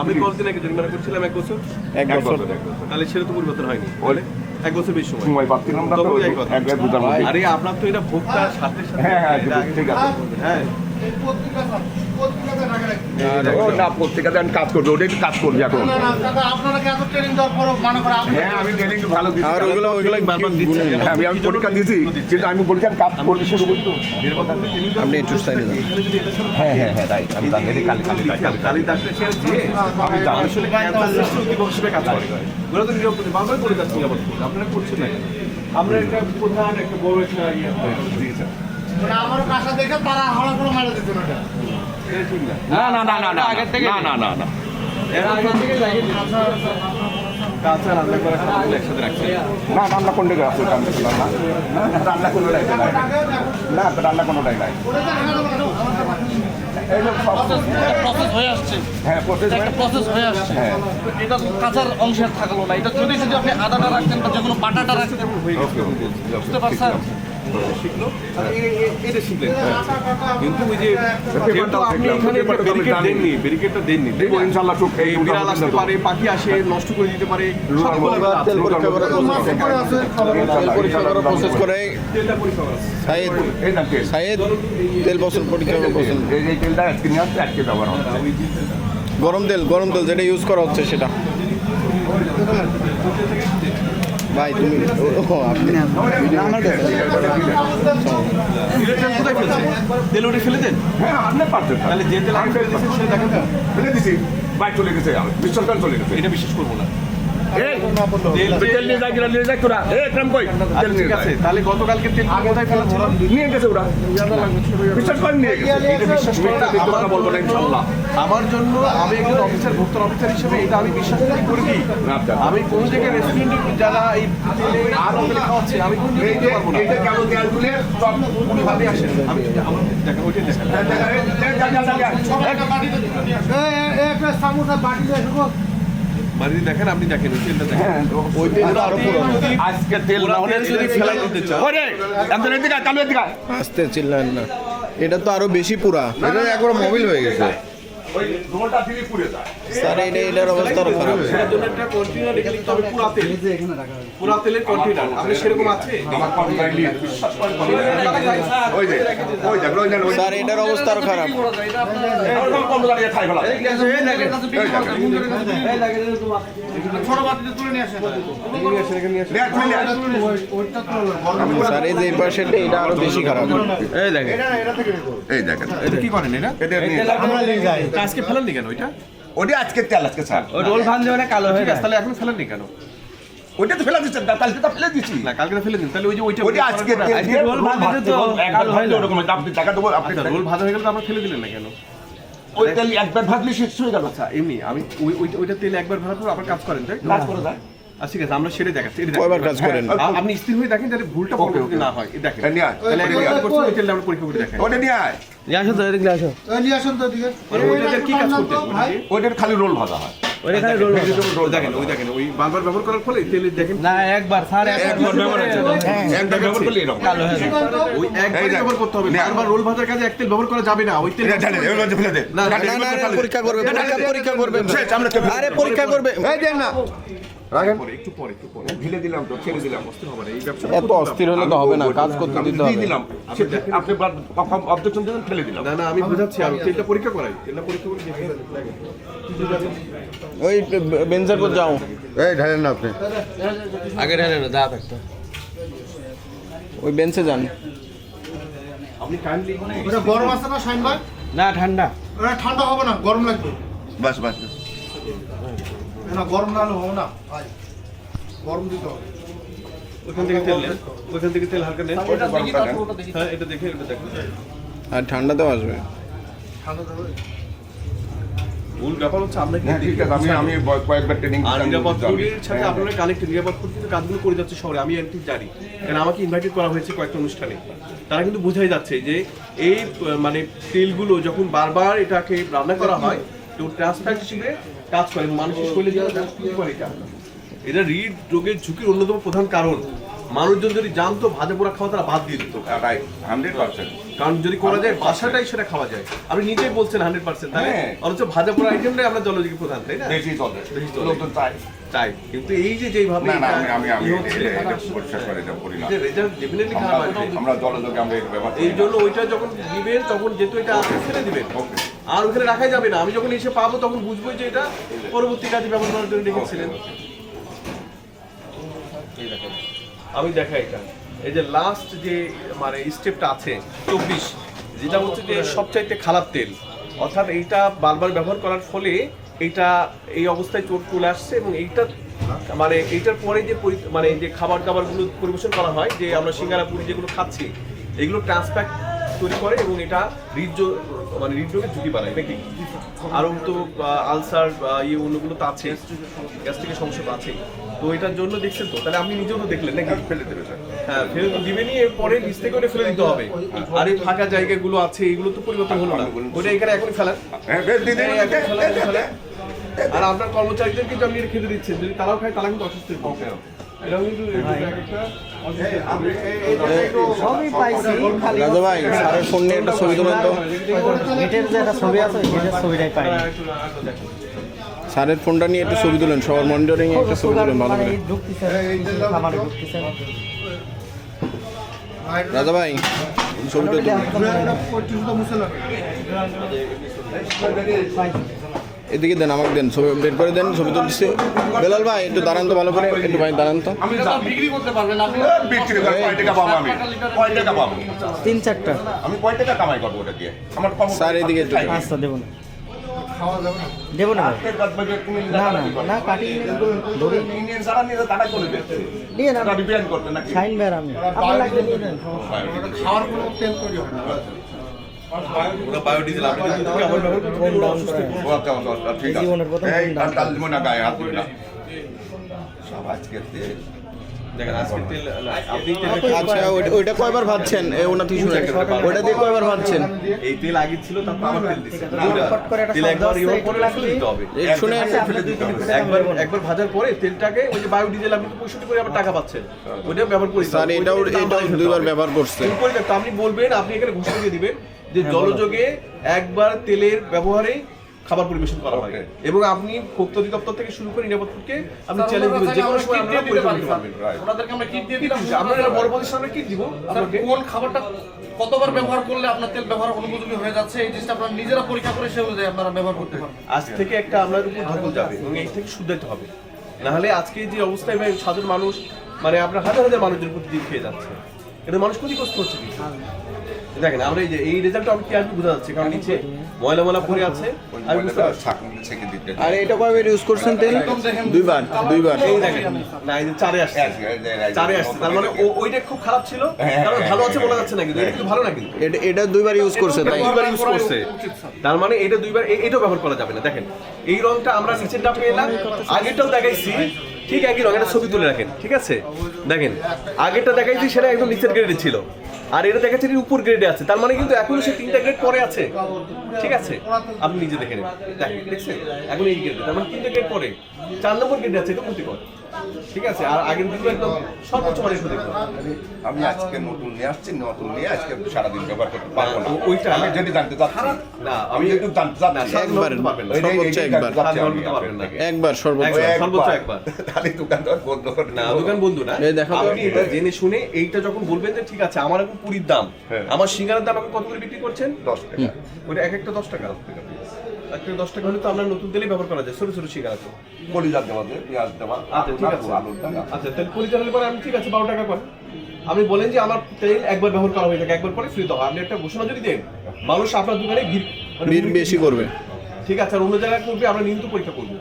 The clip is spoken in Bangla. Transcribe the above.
আমি কতদিন আগে জরিমানা করছিলাম? 1 বছর। 1 বছর তাহলে সেটা তো পরিবর্তন হয়নি। 1 বছর বেশি সময় পাচ্ছিলাম না। আরে আপনার তো এটা ভোক্তার সাথে সাথে ঠিক আছে। হ্যাঁ পত্রিকাতে আমি কাজ করবো, ওটা একটু কাজ করবি এখন। আমি পরীক্ষা দিয়েছি, কিন্তু আমি পরীক্ষার কাজ করবি শুরু করি তো। আপনি একটু স্টাইলে যান। হ্যাঁ হ্যাঁ হ্যাঁ তাই আমি কালি ডাক্তার কাজ করি। ওরা তো নিরাপদে বারবার করে যাচ্ছি, আপনারা করছেন না। আমরা একটা প্রধান একটা বড় একটা ইয়ে দিয়েছেন আমার কাছে দেখে তারা হড়া করে মারা দিত না। না না না না না আগে থেকে না না না না এর আগে থেকে লাগে কাঁচা রান্না করা সবগুলো একসাথে রাখছে। না রান্না কোনটা আছে? রান্না কোনটাই নাই। না রান্না কোনটাই নাই। প্রসেস হয়ে আসছে। হ্যাঁ প্রসেস হয়ে আসছে। এটা কাঁচার অংশের থাকলো না। এটা যদি আপনি আদাটা রাখতেন বা যে কোনো বাটাটা রাখতেন বুঝতে পারছেন শিখলো। এটা শিখলেন কিন্তু ওই যে ব্যারিকেডটা দেননি। ইনশাআল্লাহ বিড়াল আসতে পারে, পাখি আসে নষ্ট করে দিতে পারে। গরম তেল যেটা ইউজ করা হচ্ছে সেটা ভাই তুমি আমার কাছে তেল ওটা ফেলে দেন। হ্যাঁ আপনি পারতেন, তাহলে যে তেল আমি ফেলে দিছি বাইক চলে গেছে, বিশ্বাস করেন চলে গেছে। এটা বিশ্বাস করবো না। তাহলে গতকালকে তেল কোথায় ফেলেছিলাম? নিয়ে গেছে ওরা, বিশ্বাস করেন নিয়ে গেছে। বলবো না ইনশাআল্লাহ। আমার জন্য আমি একজন অফিসার, ভোক্তার অফিসার হিসেবে এটা আমি বিশ্বাস করি কি আমি কোন জায়গায় রেস্টুরেন্টে যারা এই আরো খাওয়াচ্ছে আমি কোন জায়গায় দিতে পারবো না। এটা কেমন তেল তুলে সব ভাবে আসেন। আমি আমার দেখেন ওইটা বাড়িতে দেখেন, আপনি দেখেন ওই তেলটা দেখেন। ওই তেলটা আরো পুরো আজকে তেল না হলে যদি ফেলাই দিতে চাও ওরে একদম এদিকে কালো এদিকে আস্তে চিল্লান না, এটা তো আরো বেশি পুরা, এটা একবার মোবিল হয়ে গেছে। ওই রোলটা দিলে পুড়ে যায় স্যার এটার অবস্থা আরো খারাপ। সেটার জন্য একটা কন্টেইনার রেখে দিতে হবে, পুরা তেল এখানে রাখা হবে, পুরা তেলের কন্টেইনার। আপনি সেরকম আছে? আমার কন্ট্রাক্টলি বিশ্বাস করেন ওই যে স্যার এটার অবস্থা আরো খারাপ। একদম কম দাঁড়িয়ে খাই ফেলা ছোট বাটিতে তুলে নিয়ে আসেন। স্যার এই যে পাশেরটা এটা আরো বেশি খারাপ। এই দেখেন এই দেখেন এটা কি করেন? এটা আমরা নিয়ে যাই। আজকে ফেলেননি কেন ওইটা? ওটা আজকে তেল আজকে স্যার ওই রোল ভাঙ যাবে না, কালো হয়ে গেছে। তাহলে এখন ফেলেননি কেন? ওইটা তো ফেলা দিচ্ছেন, কালকে তো ফেলে দিচ্ছি না, কালকে ফেলে দিন। তাহলে ওই যে ওইটা আজকে রোল ভাঙতে তো কালো হয় না। ওরকম আপনি টাকা দেবো, আপনি রোল ভাজা হয়ে গেল তো আমরা ফেলে দিলেন না কেন? ওই তেল একবার ভাজলে শেষ হয়ে গেল। আচ্ছা এমনি আমি ওইটা তেল একবার ভাজার পর আবার কাজ করেন, তাই? কাজ করে যায়। আচ্ছা ঠিক আছে, আমরা সেটা দেখাচ্ছি। কয়বার কাজ করেন? আপনি স্থির হয়ে দেখেন যাতে ভুলটা পরবর্তীতে না হয়। দেখেন তাহলে একবার করছেন ওই তেলটা আমরা পরীক্ষা করে দেখাই। ওটা নিয়ে আয়, নিয়ে আসো তো, এদিকে আসো। নিয়ে আসুন তো এদিকে। ওইটাতে কি কাজ করতে হয়? ওইটার খালি রোল ভাজা হয়। ওইখানে রোল দেখেন, ওই দেখেন ওই বারবার ব্যবহার করার ফলে তেলের দেখেন না একবার স্যার একবার ব্যবহার হচ্ছে। একবার ব্যবহার করলে এরকম কালো হয়ে যায়। ওই একবার ব্যবহার করতে হবে। বারবার রোল ভাজার কাজে এক তেল ব্যবহার করা যাবে না। ওই তেল ফেলে দে। না পরীক্ষা করবে, পরীক্ষা করবে। আরে পরীক্ষা করবে। এই দেন না রাখেন, একটু পরে ঢিলে দিলাম তো, ছেড়ে দিলাম। এই ব্যবসা এত অস্থির হলে তো হবে না, কাজ করতে দিতে হবে। দিলাম আপনি অবজেকশন দিলেন, ফেলে দিলাম। না আমি বুঝাচ্ছি, আমি তেলটা পরীক্ষা করাই। তেলটা পরীক্ষা করে দেখি। ওই বেঞ্চের পর যাও। এই ঢালেন না আপনি, আগে ঢালেন না, দাঁত একটা ওই বেঞ্চে যান। আপনি কাইন্ডলি ওটা গরম আছে না শাইন ভাই? না ঠান্ডা, ওটা ঠান্ডা হবে না, গরম লাগবে। বাস বাস না গরম না হলে হবে না ভাই, গরম দিতে হবে। ওখান থেকে তেল নেন, ওখান থেকে তেল হালকা নেন। হ্যাঁ, এটা দেখে এটা দেখুন। আর ঠান্ডাতেও আসবে। মূল ব্যাপার হচ্ছে আমরা হ্যাঁ ঠিক আছে, আমি কয়েকবার ট্রেনিং আর নিরাপত্তার সাথে আপনারা কানেক্টেড, নিরাপত্তার কিন্তু কাজগুলো করে যাচ্ছে শহরে, আমি ঠিক জানি, কারণ আমাকে ইনভাইটেড করা হয়েছে কয়েকটা অনুষ্ঠানে। তারা কিন্তু বোঝাই যাচ্ছে যে এই মানে তেলগুলো যখন বারবার এটাকে রান্না করা হয় তো ট্রান্সফ্যাট হিসেবে কাজ করে এবং মানুষের শরীরে যেটা করে এটা হৃদ রোগের ঝুঁকির অন্যতম প্রধান কারণ। মানুষজন যদি জানতো ভাজা পোড়া খাওয়া তারা বাদ দিয়ে দিত, 100%। কারণ যদি করা যায় বাসাটাই সেটা খাওয়া যায়। আপনি নিজেই বলছেন 100%, তাই হ্যাঁ। অথচ ভাজা পোড়া আইটেমটাই আমরা জলযোগী প্রধান, তাই না? বেশি চলে, বেশি চলে। লোকজন চায়। চাই, কিন্তু এই যে যেইভাবে না না, এটা আমি ই হচ্ছে, এটা পরিষ্কার করে এটা করি না। যে রেজাল্ট ডেফিনেটলি খারাপ আসবে। আমরা জলযোগে আমরা এটা ব্যবহার করি এই না। জন্য ওইটা যখন দিবেন তখন যেহেতু এটা আছে ফেলে দিবেন, ওকে। আর ওখানে রাখাই যাবে না। আমি যখন এসে পাবো তখন বুঝবো যে এটা পরবর্তী কাজে ব্যবহার করার জন্য রেখেছিলেন। এই দেখেন, আমি দেখাই এটা, এই যে লাস্ট যে মানে স্টেপটা আছে 24, যেটা হচ্ছে যে সবচাইতে খারাপ তেল, অর্থাৎ এইটা বারবার ব্যবহার করার ফলে এইটা এই অবস্থায় চলে আসছে। এবং এইটা মানে এইটার পরে যে মানে যে খাবার দাবারগুলো পরিবেশন করা হয়, যে আমরা সিঙ্গারা পুরি যেগুলো খাচ্ছি, এগুলো ট্রান্সফ্যাট তৈরি করে এবং এটা মানে হৃদরোগের ঝুঁকি বাড়ায় নাকি। আরও তো আলসার ইয়ে অন্যগুলো তো আছে, গ্যাস্ট্রিকের সমস্যা তো আছে। তো এটার জন্য দেখছেন তো, তাহলে আপনি নিজেও তো দেখলেন নাকি। ফেলে দেবে স্যার। হ্যাঁ, ফেলে তো দিবেনই, এরপরে নিচ থেকে ওটা ফেলে দিতে হবে। আর এই ফাঁকা জায়গাগুলো আছে, এগুলো তো পরিবর্তন হলো না, ওটা এখানে এখনই ফেলেন। হ্যাঁ, বেশ দিদি। হ্যাঁ, এখন ফেলেন। আর আপনার কর্মচারীদের কিন্তু আপনি এটা খেতে দিচ্ছেন, যদি তারাও খায় তারা কিন্তু অসুস্থ হয়ে পড়বে। এটাও কিন্তু একটা সবই পাইছি, খালি রাজা ভাই স্যারের ফোন নিয়ে একটা ছবি তুলেন তো। গেটের যে একটা ছবি আছে, গেটের ছবিটাই পাইনি। স্যারের ফোনটা নিয়ে একটা ছবি তুলেন, সবার মনিটরিং এ একটা ছবি তুলেন ভালো মানে করে। ঢুকতেছে, খামারে ঢুকতেছে। রাজা ভাই ছবিটা তুলেন। এদিকে দেন, আমাকে দেন, ছবি বের করে দেন, ছবি তুলছি। বেলাল ভাই একটু দাঁড়ান তো ভালো করে, একটু ভাই দাঁড়ান তো। আমি বিক্রি করতে পারবেন আপনি? বিক্রি করে কয় টাকা পাবো আমি? কয় টাকা পাবো? 3-4টা। আমি কয় টাকা কামাই করবো ওটা দিয়ে? আমার কম। স্যার এদিকে একটু আচ্ছা, দেবো না, দেবো না ভাই। না না না, কাটিয়ে ধরে ইন্ডিয়ান সারা নিয়ে তারা চলে যাচ্ছে। নিয়ে না, তারা রিপেয়ার করবে নাকি? সাইন বের আমি আপনার লাগবে নিয়ে নেন। খাওয়ার কোনো তেল তৈরি হয় না। ওরা বায়োডিজেল, আপনি যদি দুধকে আবার ব্যবহার করতে পারেন, ওরা অসুস্থ হয়ে পড়বে। ও আচ্ছা, আচ্ছা, ঠিক আছে। জীবনের প্রথম এই দাম। কাল দিব না, গায়ে হাত দিবি না। সব আজকে তেল। দেখেন আজকে তেল আপনি তেল আচ্ছা, ওইটা কয়বার ভাবছেন? ওনা থেকে শুনে ওইটা দিয়ে কয়বার ভাবছেন? এই তেল আগে ছিল, তারপর আবার তেল দিচ্ছে। ফট করে একটা তেল শব্দ একবার আসছে, ইউজ একটু করে লাগবে। ফেলে দিতে হবে। শুনে ফেলে দিতে হবে। একবার ভাজার পরে তেলটাকে ওই যে বায়োডিজেল আপনি তো 65 করে আবার টাকা পাচ্ছেন, ওইটা ব্যবহার করে দিতে স্যার হবে। এটাও ওইটার দাম এটাও বাড়িয়ে ফেলতে দুইবার হবে। ব্যবহার করছে। এরপরে দেখো, আপনি বলবেন, আপনি এখানে ঘোষণা দিয়ে দিবেন যে জলযোগে একবার তেলের ব্যবহারে খাবার পরিবেশন করা হয়, এবং আপনি ভোক্তা অধিদপ্তর থেকে শুরু করে নিরাপত্তাকে আপনি চ্যালেঞ্জ দিবেন, যে কোনো সময় আপনারা পরিচালনা করতে পারবেন। ওনাদেরকে আমরা কিট দিয়ে দিলাম। আমরা এটা বড় প্রতিষ্ঠান, আমরা কি দিব আপনাকে? কোন খাবারটা কতবার ব্যবহার করলে আপনার তেল ব্যবহার অনুপযোগী হয়ে যাচ্ছে, এই জিনিসটা আপনারা নিজেরা পরীক্ষা করে সে অনুযায়ী আপনারা ব্যবহার করতে পারবেন। আজ থেকে একটা আপনার উপর ধকল যাবে এবং এই থেকে শুধরাইতে হবে, না হলে আজকে যে অবস্থায় ভাই সাধারণ মানুষ মানে আপনার হাজার হাজার মানুষের প্রতিদিন খেয়ে যাচ্ছে, এটা মানুষ ক্ষতিগ্রস্ত হচ্ছে কিন্তু। দেখেন আমরা এই যে এই রেজাল্টটা আমি কি আসবে বোঝা যাচ্ছে, কারণ নিচে ময়লা পড়ে আছে, আমি বুঝতে পারছি। ছাঁকনি ছেঁকে দিতে। আর এটা কয়বার ইউজ করছেন তেল? দুইবার। এই দেখেন, না এই যে চারে আসছে, চারে আসছে, তার মানে ওইটা খুব খারাপ ছিল, কারণ ভালো আছে বলা যাচ্ছে না, কিন্তু এটা কিন্তু ভালো না, কিন্তু এটা দুইবার ইউজ করছে তাই? দুইবার ইউজ করছে, তার মানে এটা দুইবার, এটাও ব্যবহার করা যাবে না। দেখেন এই রংটা আমরা নিচেরটা পেলাম, আগেরটাও দেখাইছি ঠিক একই রং, এটা ছবি তুলে রাখেন, ঠিক আছে? দেখেন আগেরটা দেখাইছি সেটা একদম নিচের গ্রেডে ছিল, আর এটা দেখাচ্ছে উপর গ্রেডে আছে, তার মানে কিন্তু এখনো সে 3টা গ্রেড পরে আছে, ঠিক আছে? আপনি নিজে দেখে নেন, দেখছেন এখন এই গ্রেডে, তার মানে 3টা গ্রেড পরে 4 নম্বর গ্রেডে আছে, এটা ক্ষতিকর, ঠিক আছে? আর আগের দিন একদম সর্বোচ্চ মানের ক্ষতিকর। আমি আজকে নতুন নিয়ে আসছি, নতুন নিয়ে আজকে সারাদিন ব্যবহার করতে পারবো না। ওইটা আমি যদি জানতে চাচ্ছি, না আমি যদি জানতে চাচ্ছি, একবার সর্বোচ্চ একবার, একবার সর্বোচ্চ। সর্বোচ্চ একবার। তাহলে দোকানদার বন্ধ করে না, দোকান বন্ধু না, এই দেখো তো। আপনি এটা জেনে শুনে এইটা যখন বলবেন যে ঠিক আছে আমার এখন পুরীর দাম, হ্যাঁ। আমার সিঙ্গারার দাম আপনি কত করে বিক্রি করছেন? 10 টাকা। ওইটা এক একটা 10 টাকা, এক একটা 10 টাকা হলে তো আমরা নতুন তেলেই ব্যবহার করা যায়, ছোট ছোট সিঙ্গারা তো। কলিজা দেওয়া যায়, পেঁয়াজ দেওয়া, আচ্ছা ঠিক আছে, আলুর দেওয়া। আচ্ছা তাহলে পরিচালনের পরে আমি ঠিক আছে 12 টাকা করেন। আপনি বলেন যে আমার তেল একবার ব্যবহার করা হয়ে থাকে, একবার পরে ফ্রি দেওয়া। আপনি একটা ঘোষণা যদি দেন, মানুষ আপনার দোকানে ভিড় বেশি করবে। ঠিক আছে, আর অন্য জায়গায় করবে, আমরা নিয়মিত পরীক্ষা করবো।